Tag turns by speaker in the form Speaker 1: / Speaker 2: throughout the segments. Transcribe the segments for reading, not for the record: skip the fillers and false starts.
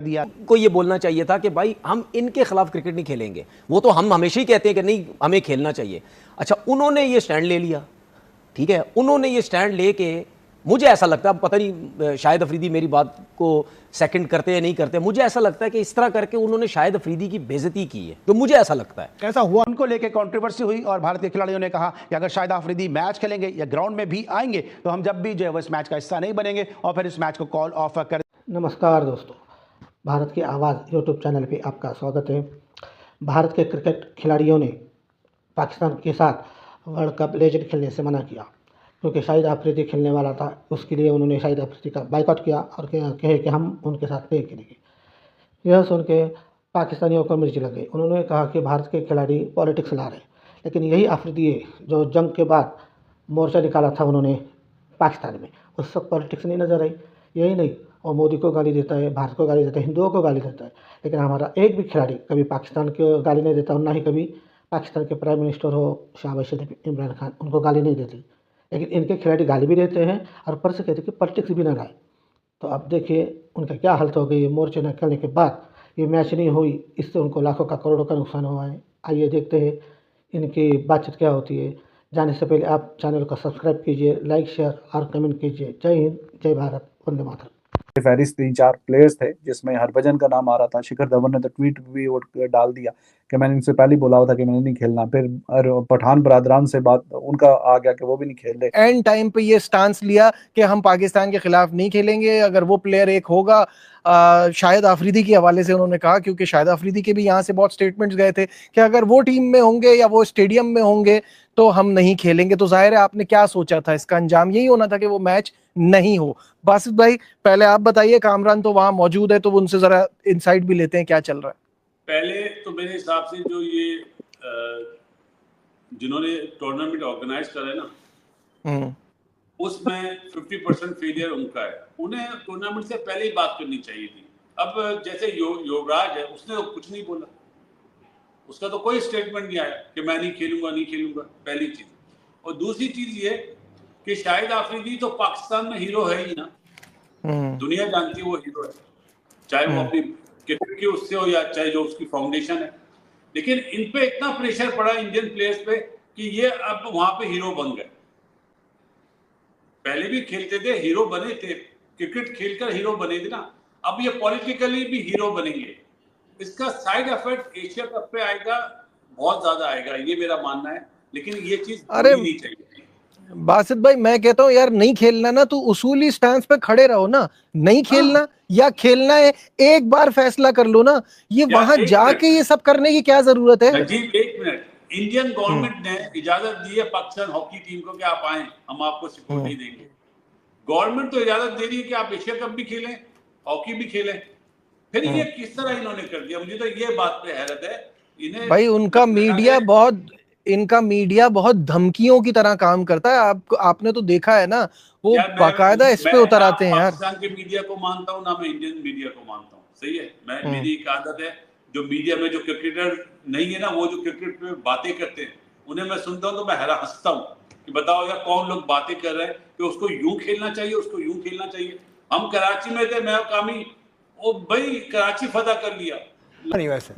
Speaker 1: दिया
Speaker 2: को ये बोलना चाहिए था कि भाई हम इनके खिलाफ क्रिकेट नहीं खेलेंगे। वो तो हम हमेशा ही कहते हैं कि नहीं हमें खेलना चाहिए। अच्छा, उन्होंने ये स्टैंड ले लिया, ठीक है, उन्होंने ये स्टैंड लेके, मुझे ऐसा लगता है, अब पता नहीं शाहिद अफरीदी मेरी बात को सेकंड करते या नहीं करते, मुझे ऐसा लगता है कि इस तरह करके उन्होंने शाहिद अफरीदी की बेइज्जती की है, जो मुझे ऐसा लगता है।
Speaker 1: ऐसा हुआ, उनको लेकर कंट्रोवर्सी हुई और भारत के खिलाड़ियों ने कहा कि अगर शाहिद अफरीदी मैच खेलेंगे या ग्राउंड में भी आएंगे तो हम जब भी जो है वो इस मैच का हिस्सा नहीं बनेंगे और फिर इस मैच को कॉल ऑफ कर।
Speaker 3: नमस्कार दोस्तों, भारत की आवाज़ यूट्यूब चैनल पे आपका स्वागत है। भारत के क्रिकेट खिलाड़ियों ने पाकिस्तान के साथ वर्ल्ड कप लेजेंड खेलने से मना किया क्योंकि शाहिद अफरीदी खेलने वाला था। उसके लिए उन्होंने शाहिद अफरीदी का बाइकआउट किया और कहे कि हम उनके साथ नहीं खेलेंगे। यह सुन के पाकिस्तानियों को मिर्ची लग गई। उन्होंने कहा कि भारत के खिलाड़ी पॉलिटिक्स ला रहे हैं, लेकिन यही अफरीदी है जो जंग के बाद मोर्चा निकाला था उन्होंने पाकिस्तान में, उस सब पॉलिटिक्स नहीं नजर आई। यही नहीं, और मोदी को गाली देता है, भारत को गाली देता है, हिंदुओं को गाली देता है, लेकिन हमारा एक भी खिलाड़ी कभी पाकिस्तान को गाली नहीं देता और ना ही कभी पाकिस्तान के प्राइम मिनिस्टर हो शहबाज शरीफ, इमरान खान, उनको गाली नहीं देती। लेकिन इनके खिलाड़ी गाली भी देते हैं और ऊपर से कहते हैं कि पॉलिटिक्स भी ना लाए। तो अब देखिए उनका क्या हालत हो गई है। मोर्चे न खेलने के बाद ये मैच नहीं हुई, इससे उनको लाखों का करोड़ों का नुकसान हुआ है। आइए देखते हैं इनकी बातचीत क्या होती है। जाने से पहले आप चैनल को सब्सक्राइब कीजिए, लाइक शेयर और कमेंट कीजिए। जय हिंद, जय भारत, वंदे मातरम।
Speaker 4: फहरिस्त 3-4 प्लेयर्स थे जिसमें हरभजन का नाम आ रहा था। शिखर धवन ने तो ट्वीट भी डाल दिया कि मैंने इनसे पहले ही बोला हुआ था कि मैंने नहीं खेलना। फिर पठान बरादरान से बात उनका आ गया कि वो भी नहीं खेल रहे।
Speaker 5: एंड टाइम पे ये स्टांस लिया कि हम पाकिस्तान के खिलाफ नहीं खेलेंगे। अगर वो प्लेयर एक होगा, शाहिद अफरीदी के हवाले से उन्होंने कहा, क्योंकि शाहिद अफरीदी के भी यहाँ से बहुत स्टेटमेंट्स गए थे कि अगर वो टीम में होंगे या वो स्टेडियम में होंगे तो हम नहीं खेलेंगे। तो जाहिर है आपने क्या सोचा था, इसका अंजाम यही होना था कि वो मैच नहीं हो। बासित भाई पहले आप बताइए, कामरान तो वहां मौजूद है तो उनसे जरा इनसाइट भी लेते हैं क्या चल रहा है।
Speaker 6: पहले तो मेरे हिसाब से जो ये जिन्होंने टूर्नामेंट ऑर्गेनाइज करा है ना, उसमें 50% फेलियर उनका है। उन्हें टूर्नामेंट से पहले ही बात करनी चाहिए थी। अब जैसे युवराज है, उसने तो कुछ नहीं बोला, उसका तो कोई स्टेटमेंट नहीं आया कि मैं नहीं खेलूंगा, पहली चीज। और दूसरी चीज ये कि शाहिद अफरीदी तो पाकिस्तान में हीरो है ही ना, दुनिया जानती है वो हीरो है, चाहे वो अपनी क्रिकेट की उससे हो या चाहे जो उसकी फाउंडेशन है। लेकिन इन पे इतना प्रेशर पड़ा इंडियन प्लेयर्स पे कि ये अब वहां पे हीरो बन गए। पहले भी खेलते थे, हीरो बने थे, क्रिकेट खेलकर हीरो बने थे ना, अब ये पॉलिटिकली भी हीरो बनेंगे। इसका साइड इफेक्ट एशिया कप पे आएगा, बहुत ज्यादा आएगा, ये मेरा मानना है। लेकिन ये चीज नहीं चाहिए।
Speaker 5: बासित भाई मैं कहता हूँ यार, नहीं खेलना ना तो उसूली स्टैंस पे खड़े रहो ना। नहीं खेलना या खेलना है, एक बार फैसला कर लो ना। ये वहां जाके ये सब करने की क्या जरूरत है?
Speaker 6: जी एक मिनट, इंडियन गवर्नमेंट ने इजाजत दी है पाकिस्तान हॉकी टीम को कि आप आए, हम आपको सिक्योरिटी देंगे। गवर्नमेंट तो इजाजत दे रही है कि आप एशिया कप भी खेलें, हॉकी भी खेलें। फिर ये किस तरह इन्होंने कर दिया, मुझे तो ये बात पे हैरत है इन्हें।
Speaker 5: भाई इनका मीडिया बहुत धमकियों की तरह काम करता है। आपने तो देखा है ना, वो बाकायदा इस पे उतर आते हैं यार।
Speaker 6: पाकिस्तान के मीडिया को मानता हूँ ना मैं इंडियन मीडिया को मानता हूँ, सही है। मेरी एक आदत है, जो मीडिया में जो क्रिकेटर नहीं है ना, वो जो क्रिकेट पे बातें करते हैं उन्हें मैं सुनता हूँ तो मैं हैरान हंसता हूँ कि बताओ यार कौन लोग बातें कर रहे हैं कि उसको यूं खेलना चाहिए, उसको यूं खेलना चाहिए। हम कराची में थे, मैं कामी, वो भाई कराची फतह कर लिया।
Speaker 7: नहीं वैसे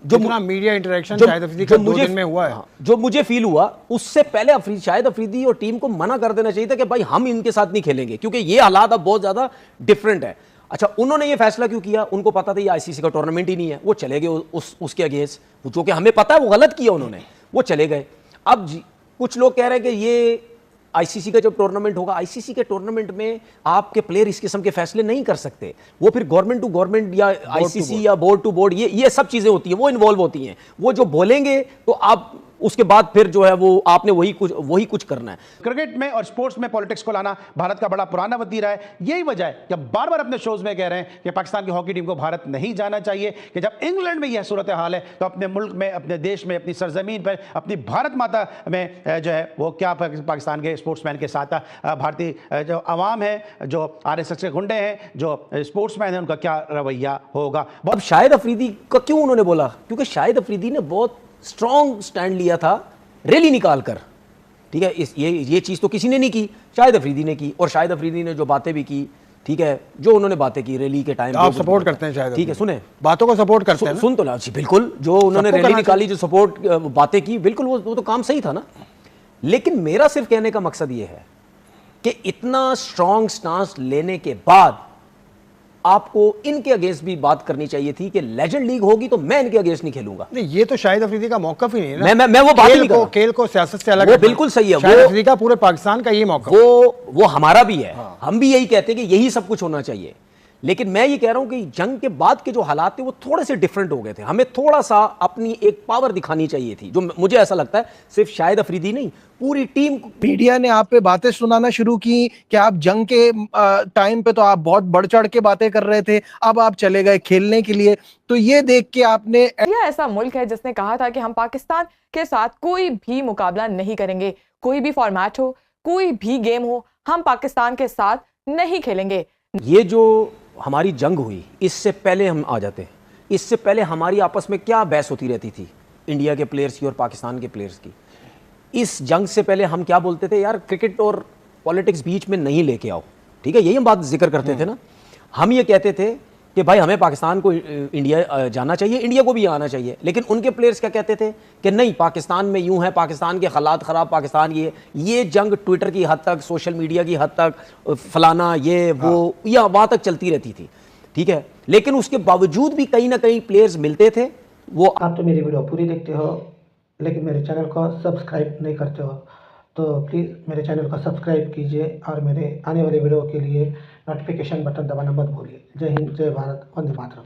Speaker 7: जो मीडिया इंटरेक्शन शाहिद अफरीदी का 2 दिन में हुआ है,
Speaker 2: जो मुझे फील हुआ, उससे पहले शाहिद अफरीदी और टीम को मना कर देना चाहिए था कि भाई हम इनके साथ नहीं खेलेंगे, क्योंकि ये हालात अब बहुत ज्यादा डिफरेंट है। अच्छा, उन्होंने ये फैसला क्यों किया? उनको पता था ये आईसीसी का टूर्नामेंट ही नहीं है, वो चले गए उसके अगेंस्ट, जो कि हमें पता है वो गलत किया उन्होंने, वो चले गए। अब कुछ लोग कह रहे हैं कि ये आईसीसी का जब टूर्नामेंट होगा, आईसीसी के टूर्नामेंट में आपके प्लेयर इस किस्म के फैसले नहीं कर सकते। वो फिर गवर्नमेंट टू गवर्नमेंट या आईसीसी या बोर्ड टू बोर्ड, ये सब चीजें होती हैं, वो इन्वॉल्व होती हैं। वो जो बोलेंगे तो आप उसके बाद फिर जो है वो आपने वही कुछ करना है।
Speaker 1: क्रिकेट में और स्पोर्ट्स में पॉलिटिक्स को लाना भारत का बड़ा पुराना वतीरा है। यही वजह है कि बार बार अपने शोज में कह रहे हैं कि पाकिस्तान की हॉकी टीम को भारत नहीं जाना चाहिए, कि जब इंग्लैंड में यह सूरत हाल है तो अपने मुल्क में, अपने देश में, अपनी सरजमीन पर, अपनी भारत माता में जो है वो क्या पाकिस्तान के स्पोर्ट्समैन के साथ भारतीय जो अवाम है, जो आरएसएस के गुंडे हैं, जो स्पोर्ट्समैन है, उनका क्या रवैया होगा।
Speaker 2: अब शाहिद अफरीदी का क्यों उन्होंने बोला? क्योंकि शाहिद अफरीदी ने बहुत स्ट्रॉन्ग स्टैंड लिया था रैली निकाल कर, ठीक है। ये चीज़ तो किसी ने नहीं की, शाहिद अफरीदी ने की। और शाहिद अफरीदी ने जो बातें भी की, ठीक है, जो उन्होंने बातें की रैली के टाइम,
Speaker 7: आप सपोर्ट करते हैं शायद,
Speaker 2: ठीक है, सुने
Speaker 7: बातों को सपोर्ट करते हैं ना?
Speaker 2: सुन तो ला जी, बिल्कुल, जो उन्होंने रैली निकाली, जो सपोर्ट बातें की, बिल्कुल वो तो काम सही था ना। लेकिन मेरा सिर्फ कहने का मकसद ये है कि इतना स्ट्रांग स्टांस लेने के बाद आपको इनके अगेंस्ट भी बात करनी चाहिए थी कि लेजेंड लीग होगी तो मैं इनके अगेंस्ट नहीं खेलूंगा।
Speaker 7: नहीं, ये तो शाहिद अफरीदी का मौकफ ही नहीं है ना।
Speaker 2: मैं वो बात नहीं कर रहा।
Speaker 7: खेल को सियासत से अलग
Speaker 2: वो
Speaker 7: रखना।
Speaker 2: बिल्कुल सही है,
Speaker 7: शाहिद
Speaker 2: वो
Speaker 7: अफरीदी का पूरे पाकिस्तान का ये मौका,
Speaker 2: वो हमारा भी है। हम भी यही कहते हैं कि यही सब कुछ होना चाहिए। लेकिन मैं ये कह रहा हूं कि जंग के बाद के जो हालात थे वो थोड़े से डिफरेंट हो गए थे। हमें थोड़ा सा अपनी एक पावर दिखानी चाहिए थी, जो मुझे ऐसा लगता है सिर्फ शाहिद अफरीदी नहीं, पूरी टीम।
Speaker 5: मीडिया ने आप पे बातें सुनाना शुरू की कि आप जंग के टाइम पे तो आप बहुत बढ़ चढ़ के बातें कर रहे थे, अब आप चले गए खेलने के लिए, तो ये देख के आपने।
Speaker 8: इंडिया ऐसा मुल्क है जिसने कहा था कि हम पाकिस्तान के साथ कोई भी मुकाबला नहीं करेंगे, कोई भी फॉर्मेट हो, कोई भी गेम हो, हम पाकिस्तान के साथ नहीं खेलेंगे।
Speaker 2: ये जो हमारी जंग हुई, इससे पहले हम आ जाते हैं, इससे पहले हमारी आपस में क्या बहस होती रहती थी इंडिया के प्लेयर्स की और पाकिस्तान के प्लेयर्स की। इस जंग से पहले हम क्या बोलते थे, यार क्रिकेट और पॉलिटिक्स बीच में नहीं लेके आओ, ठीक है, यही हम बात जिक्र करते थे ना। हम ये कहते थे कि भाई हमें पाकिस्तान को इंडिया जाना चाहिए, इंडिया को भी आना चाहिए। लेकिन उनके प्लेयर्स क्या कहते थे कि नहीं, पाकिस्तान में यूं है, पाकिस्तान के हालात ख़राब, पाकिस्तान ये जंग ट्विटर की हद तक, सोशल मीडिया की हद तक, फलाना ये वो या वहाँ तक चलती रहती थी, ठीक है। लेकिन उसके बावजूद भी कहीं ना कहीं प्लेयर्स मिलते थे। वो
Speaker 3: आप तो मेरी वीडियो पूरी देखते हो लेकिन मेरे चैनल को सब्सक्राइब नहीं करते हो, तो प्लीज़ मेरे चैनल को सब्सक्राइब कीजिए और मेरे आने वाले वीडियो के लिए नोटिफिकेशन बटन दबाना मत भूलिए। जय हिंद, जय भारत, वंदे मातरम।